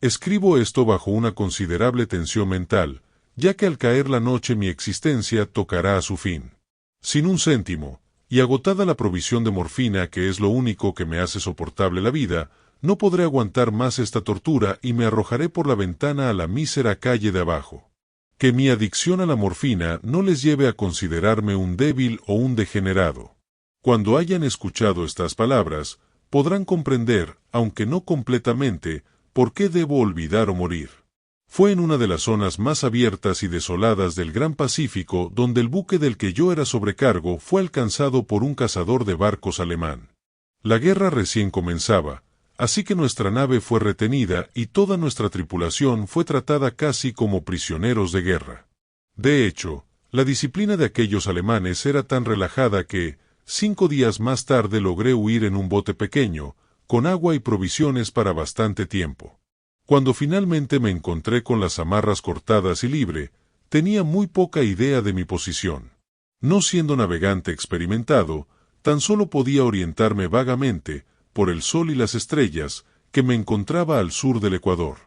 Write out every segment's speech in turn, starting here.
Escribo esto bajo una considerable tensión mental, ya que al caer la noche mi existencia tocará a su fin. Sin un céntimo, y agotada la provisión de morfina que es lo único que me hace soportable la vida, no podré aguantar más esta tortura y me arrojaré por la ventana a la mísera calle de abajo. Que mi adicción a la morfina no les lleve a considerarme un débil o un degenerado. Cuando hayan escuchado estas palabras, podrán comprender, aunque no completamente, por qué debo olvidar o morir. Fue en una de las zonas más abiertas y desoladas del Gran Pacífico donde el buque del que yo era sobrecargo fue alcanzado por un cazador de barcos alemán. La guerra recién comenzaba, así que nuestra nave fue retenida y toda nuestra tripulación fue tratada casi como prisioneros de guerra. De hecho, la disciplina de aquellos alemanes era tan relajada que, 5 días más tarde logré huir en un bote pequeño, con agua y provisiones para bastante tiempo. Cuando finalmente me encontré con las amarras cortadas y libre, tenía muy poca idea de mi posición. No siendo navegante experimentado, tan solo podía orientarme vagamente, por el sol y las estrellas, que me encontraba al sur del Ecuador.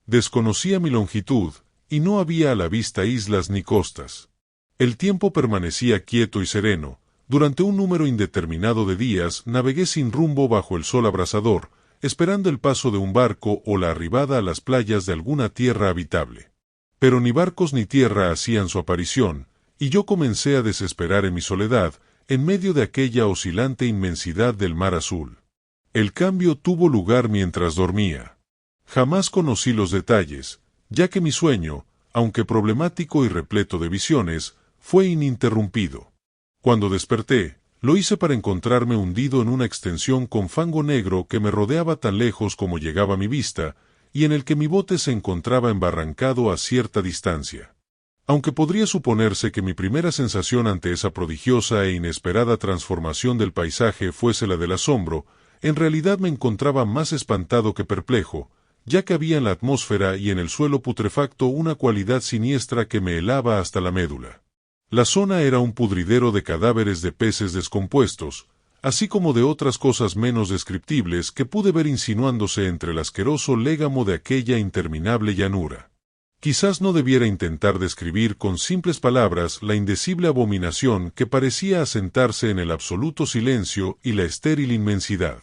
Desconocía mi longitud, y no había a la vista islas ni costas. El tiempo permanecía quieto y sereno. Durante un número indeterminado de días navegué sin rumbo bajo el sol abrasador, esperando el paso de un barco o la arribada a las playas de alguna tierra habitable. Pero ni barcos ni tierra hacían su aparición, y yo comencé a desesperar en mi soledad, en medio de aquella oscilante inmensidad del mar azul. El cambio tuvo lugar mientras dormía. Jamás conocí los detalles, ya que mi sueño, aunque problemático y repleto de visiones, fue ininterrumpido. Cuando desperté, lo hice para encontrarme hundido en una extensión con fango negro que me rodeaba tan lejos como llegaba mi vista, y en el que mi bote se encontraba embarrancado a cierta distancia. Aunque podría suponerse que mi primera sensación ante esa prodigiosa e inesperada transformación del paisaje fuese la del asombro, en realidad me encontraba más espantado que perplejo, ya que había en la atmósfera y en el suelo putrefacto una cualidad siniestra que me helaba hasta la médula. La zona era un pudridero de cadáveres de peces descompuestos, así como de otras cosas menos descriptibles que pude ver insinuándose entre el asqueroso légamo de aquella interminable llanura. Quizás no debiera intentar describir con simples palabras la indecible abominación que parecía asentarse en el absoluto silencio y la estéril inmensidad.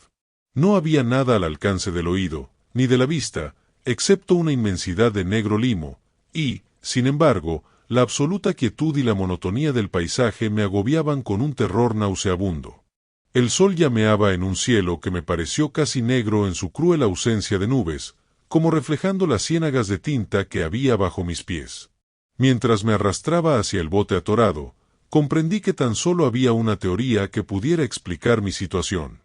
No había nada al alcance del oído, ni de la vista, excepto una inmensidad de negro limo, y, sin embargo, la absoluta quietud y la monotonía del paisaje me agobiaban con un terror nauseabundo. El sol llameaba en un cielo que me pareció casi negro en su cruel ausencia de nubes, como reflejando las ciénagas de tinta que había bajo mis pies. Mientras me arrastraba hacia el bote atorado, comprendí que tan solo había una teoría que pudiera explicar mi situación.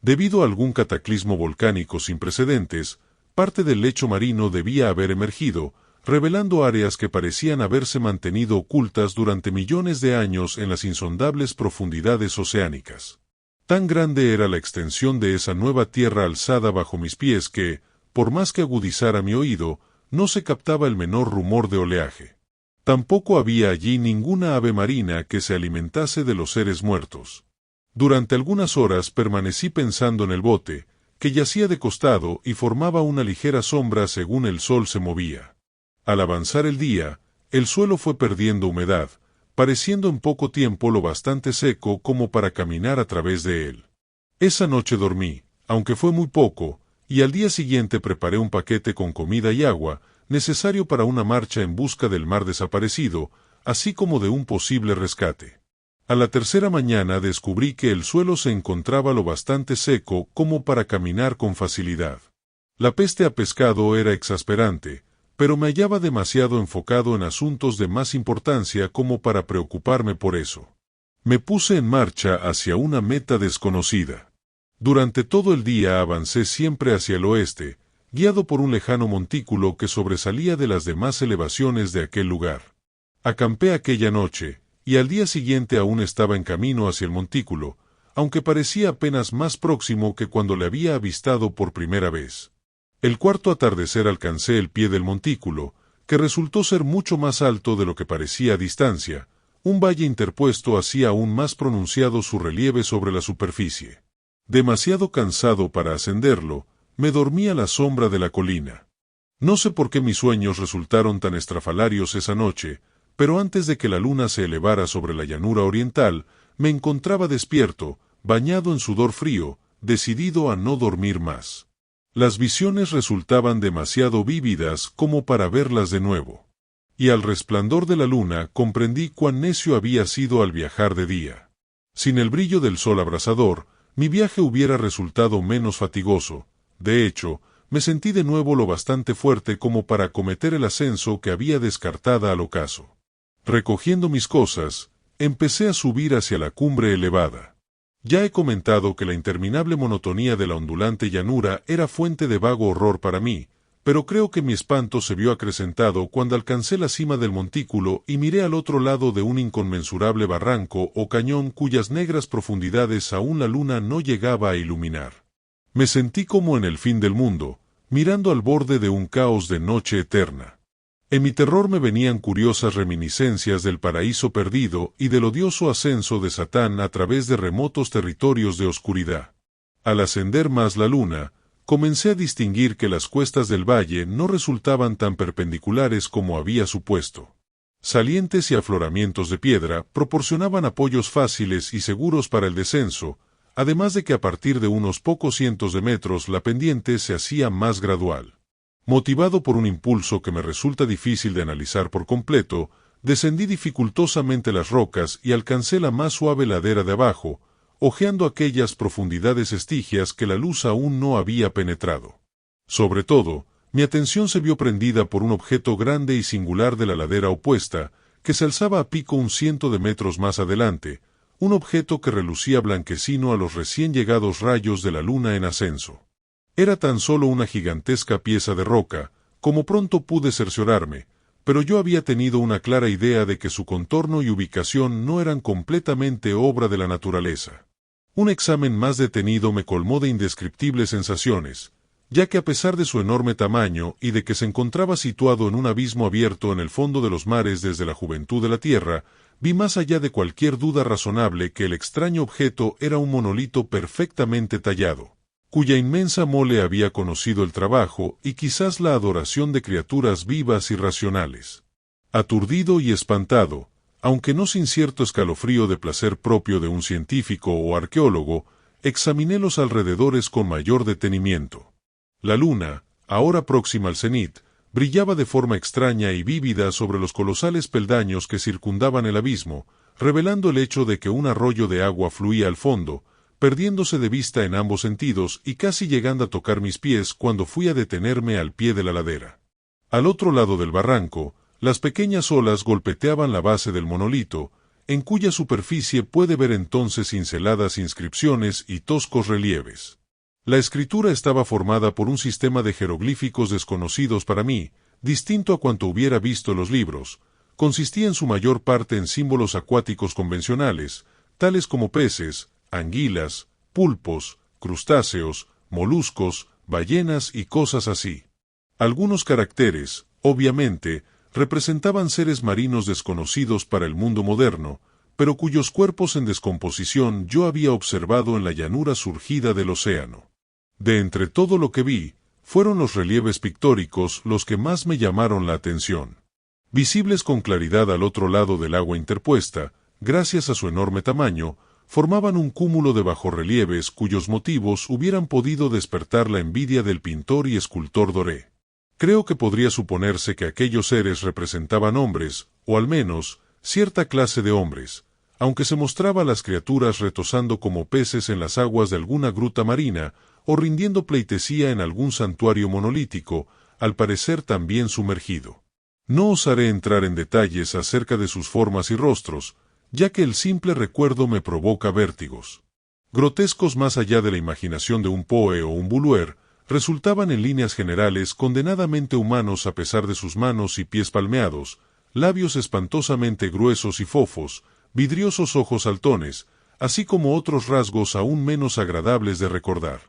Debido a algún cataclismo volcánico sin precedentes, parte del lecho marino debía haber emergido, revelando áreas que parecían haberse mantenido ocultas durante millones de años en las insondables profundidades oceánicas. Tan grande era la extensión de esa nueva tierra alzada bajo mis pies que, por más que agudizara mi oído, no se captaba el menor rumor de oleaje. Tampoco había allí ninguna ave marina que se alimentase de los seres muertos. Durante algunas horas permanecí pensando en el bote, que yacía de costado y formaba una ligera sombra según el sol se movía. Al avanzar el día, el suelo fue perdiendo humedad, pareciendo en poco tiempo lo bastante seco como para caminar a través de él. Esa noche dormí, aunque fue muy poco, y al día siguiente preparé un paquete con comida y agua, necesario para una marcha en busca del mar desaparecido, así como de un posible rescate. A la tercera mañana descubrí que el suelo se encontraba lo bastante seco como para caminar con facilidad. La peste a pescado era exasperante, pero me hallaba demasiado enfocado en asuntos de más importancia como para preocuparme por eso. Me puse en marcha hacia una meta desconocida. Durante todo el día avancé siempre hacia el oeste, guiado por un lejano montículo que sobresalía de las demás elevaciones de aquel lugar. Acampé aquella noche, y al día siguiente aún estaba en camino hacia el montículo, aunque parecía apenas más próximo que cuando le había avistado por primera vez. El cuarto atardecer alcancé el pie del montículo, que resultó ser mucho más alto de lo que parecía a distancia. Un valle interpuesto hacía aún más pronunciado su relieve sobre la superficie. Demasiado cansado para ascenderlo, me dormí a la sombra de la colina. No sé por qué mis sueños resultaron tan estrafalarios esa noche, pero antes de que la luna se elevara sobre la llanura oriental, me encontraba despierto, bañado en sudor frío, decidido a no dormir más. Las visiones resultaban demasiado vívidas como para verlas de nuevo. Y al resplandor de la luna comprendí cuán necio había sido al viajar de día. Sin el brillo del sol abrasador, mi viaje hubiera resultado menos fatigoso. De hecho, me sentí de nuevo lo bastante fuerte como para acometer el ascenso que había descartado al ocaso. Recogiendo mis cosas, empecé a subir hacia la cumbre elevada. Ya he comentado que la interminable monotonía de la ondulante llanura era fuente de vago horror para mí, pero creo que mi espanto se vio acrecentado cuando alcancé la cima del montículo y miré al otro lado de un inconmensurable barranco o cañón cuyas negras profundidades aún la luna no llegaba a iluminar. Me sentí como en el fin del mundo, mirando al borde de un caos de noche eterna. En mi terror me venían curiosas reminiscencias del paraíso perdido y del odioso ascenso de Satán a través de remotos territorios de oscuridad. Al ascender más la luna, comencé a distinguir que las cuestas del valle no resultaban tan perpendiculares como había supuesto. Salientes y afloramientos de piedra proporcionaban apoyos fáciles y seguros para el descenso, además de que a partir de unos pocos cientos de metros la pendiente se hacía más gradual. Motivado por un impulso que me resulta difícil de analizar por completo, descendí dificultosamente las rocas y alcancé la más suave ladera de abajo, hojeando aquellas profundidades estigias que la luz aún no había penetrado. Sobre todo, mi atención se vio prendida por un objeto grande y singular de la ladera opuesta, que se alzaba a pico 100 metros más adelante, un objeto que relucía blanquecino a los recién llegados rayos de la luna en ascenso. Era tan solo una gigantesca pieza de roca, como pronto pude cerciorarme, pero yo había tenido una clara idea de que su contorno y ubicación no eran completamente obra de la naturaleza. Un examen más detenido me colmó de indescriptibles sensaciones, ya que a pesar de su enorme tamaño y de que se encontraba situado en un abismo abierto en el fondo de los mares desde la juventud de la Tierra, vi más allá de cualquier duda razonable que el extraño objeto era un monolito perfectamente tallado, cuya inmensa mole había conocido el trabajo y quizás la adoración de criaturas vivas y racionales. Aturdido y espantado, aunque no sin cierto escalofrío de placer propio de un científico o arqueólogo, examiné los alrededores con mayor detenimiento. La luna, ahora próxima al cenit, brillaba de forma extraña y vívida sobre los colosales peldaños que circundaban el abismo, revelando el hecho de que un arroyo de agua fluía al fondo, perdiéndose de vista en ambos sentidos y casi llegando a tocar mis pies cuando fui a detenerme al pie de la ladera. Al otro lado del barranco, las pequeñas olas golpeteaban la base del monolito, en cuya superficie puede ver entonces cinceladas inscripciones y toscos relieves. La escritura estaba formada por un sistema de jeroglíficos desconocidos para mí, distinto a cuanto hubiera visto en los libros. Consistía en su mayor parte en símbolos acuáticos convencionales, tales como peces, anguilas, pulpos, crustáceos, moluscos, ballenas y cosas así. Algunos caracteres, obviamente, representaban seres marinos desconocidos para el mundo moderno, pero cuyos cuerpos en descomposición yo había observado en la llanura surgida del océano. De entre todo lo que vi, fueron los relieves pictóricos los que más me llamaron la atención. Visibles con claridad al otro lado del agua interpuesta, gracias a su enorme tamaño, formaban un cúmulo de bajorrelieves cuyos motivos hubieran podido despertar la envidia del pintor y escultor Doré. Creo que podría suponerse que aquellos seres representaban hombres, o al menos, cierta clase de hombres, aunque se mostraba a las criaturas retozando como peces en las aguas de alguna gruta marina, o rindiendo pleitesía en algún santuario monolítico, al parecer también sumergido. No osaré entrar en detalles acerca de sus formas y rostros, ya que el simple recuerdo me provoca vértigos. Grotescos más allá de la imaginación de un Poe o un Buluer, resultaban en líneas generales condenadamente humanos a pesar de sus manos y pies palmeados, labios espantosamente gruesos y fofos, vidriosos ojos saltones, así como otros rasgos aún menos agradables de recordar.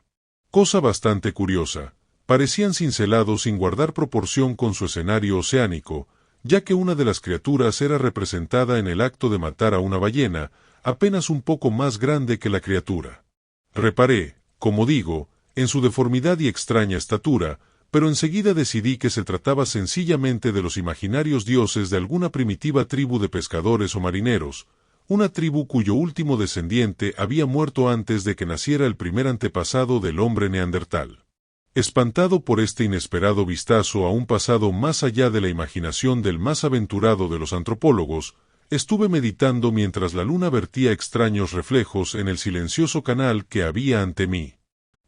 Cosa bastante curiosa, parecían cincelados sin guardar proporción con su escenario oceánico, ya que una de las criaturas era representada en el acto de matar a una ballena, apenas un poco más grande que la criatura. Reparé, como digo, en su deformidad y extraña estatura, pero enseguida decidí que se trataba sencillamente de los imaginarios dioses de alguna primitiva tribu de pescadores o marineros, una tribu cuyo último descendiente había muerto antes de que naciera el primer antepasado del hombre neandertal. Espantado por este inesperado vistazo a un pasado más allá de la imaginación del más aventurado de los antropólogos, estuve meditando mientras la luna vertía extraños reflejos en el silencioso canal que había ante mí.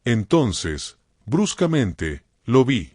Entonces, bruscamente, lo vi.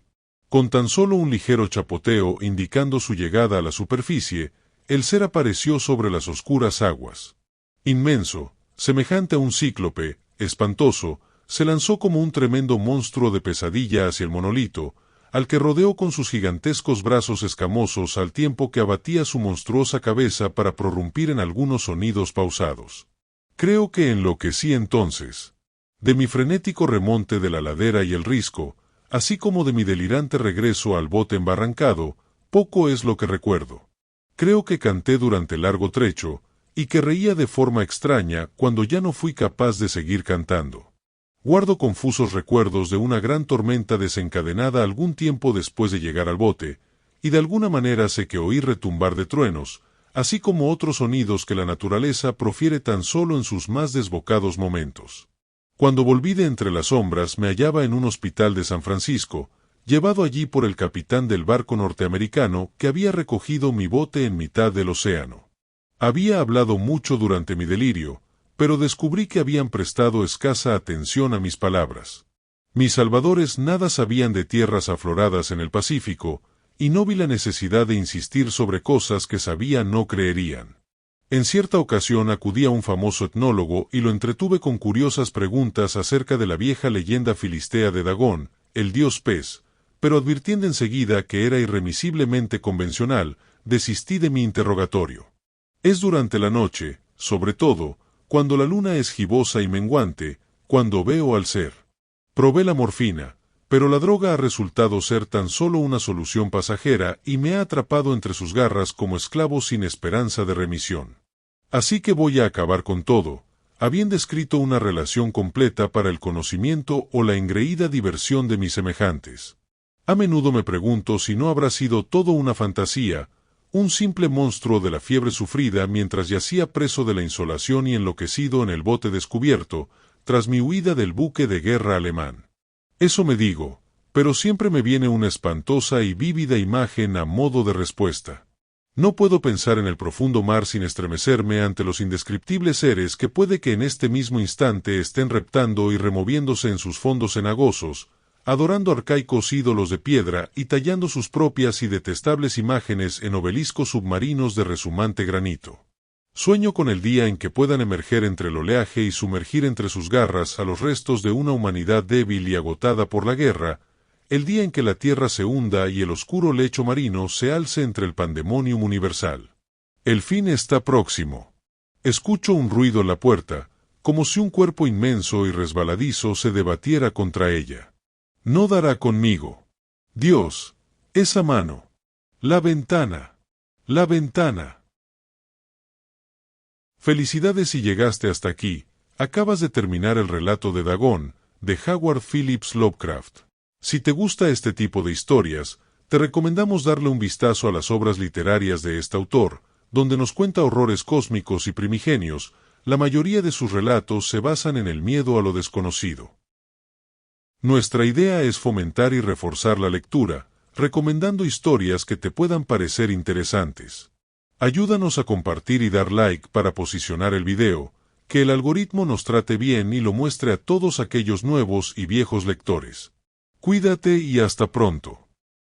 Con tan solo un ligero chapoteo indicando su llegada a la superficie, el ser apareció sobre las oscuras aguas. Inmenso, semejante a un cíclope, espantoso, se lanzó como un tremendo monstruo de pesadilla hacia el monolito, al que rodeó con sus gigantescos brazos escamosos al tiempo que abatía su monstruosa cabeza para prorrumpir en algunos sonidos pausados. Creo que enloquecí entonces. De mi frenético remonte de la ladera y el risco, así como de mi delirante regreso al bote embarrancado, poco es lo que recuerdo. Creo que canté durante largo trecho, y que reía de forma extraña cuando ya no fui capaz de seguir cantando. Guardo confusos recuerdos de una gran tormenta desencadenada algún tiempo después de llegar al bote, y de alguna manera sé que oí retumbar de truenos, así como otros sonidos que la naturaleza profiere tan solo en sus más desbocados momentos. Cuando volví de entre las sombras me hallaba en un hospital de San Francisco, llevado allí por el capitán del barco norteamericano que había recogido mi bote en mitad del océano. Había hablado mucho durante mi delirio, pero descubrí que habían prestado escasa atención a mis palabras. Mis salvadores nada sabían de tierras afloradas en el Pacífico, y no vi la necesidad de insistir sobre cosas que sabían no creerían. En cierta ocasión acudí a un famoso etnólogo y lo entretuve con curiosas preguntas acerca de la vieja leyenda filistea de Dagón, el dios pez, pero advirtiendo enseguida que era irremisiblemente convencional, desistí de mi interrogatorio. Es durante la noche, sobre todo, cuando la luna es gibosa y menguante, cuando veo al ser. Probé la morfina, pero la droga ha resultado ser tan solo una solución pasajera y me ha atrapado entre sus garras como esclavo sin esperanza de remisión. Así que voy a acabar con todo, habiendo escrito una relación completa para el conocimiento o la engreída diversión de mis semejantes. A menudo me pregunto si no habrá sido todo una fantasía, un simple monstruo de la fiebre sufrida mientras yacía preso de la insolación y enloquecido en el bote descubierto, tras mi huida del buque de guerra alemán. Eso me digo, pero siempre me viene una espantosa y vívida imagen a modo de respuesta. No puedo pensar en el profundo mar sin estremecerme ante los indescriptibles seres que puede que en este mismo instante estén reptando y removiéndose en sus fondos cenagosos, adorando arcaicos ídolos de piedra y tallando sus propias y detestables imágenes en obeliscos submarinos de resumante granito. Sueño con el día en que puedan emerger entre el oleaje y sumergir entre sus garras a los restos de una humanidad débil y agotada por la guerra, el día en que la tierra se hunda y el oscuro lecho marino se alce entre el pandemonium universal. El fin está próximo. Escucho un ruido en la puerta, como si un cuerpo inmenso y resbaladizo se debatiera contra ella. No dará conmigo. Dios, esa mano. La ventana. La ventana. Felicidades si llegaste hasta aquí. Acabas de terminar el relato de Dagón, de Howard Phillips Lovecraft. Si te gusta este tipo de historias, te recomendamos darle un vistazo a las obras literarias de este autor, donde nos cuenta horrores cósmicos y primigenios. La mayoría de sus relatos se basan en el miedo a lo desconocido. Nuestra idea es fomentar y reforzar la lectura, recomendando historias que te puedan parecer interesantes. Ayúdanos a compartir y dar like para posicionar el video, que el algoritmo nos trate bien y lo muestre a todos aquellos nuevos y viejos lectores. Cuídate y hasta pronto.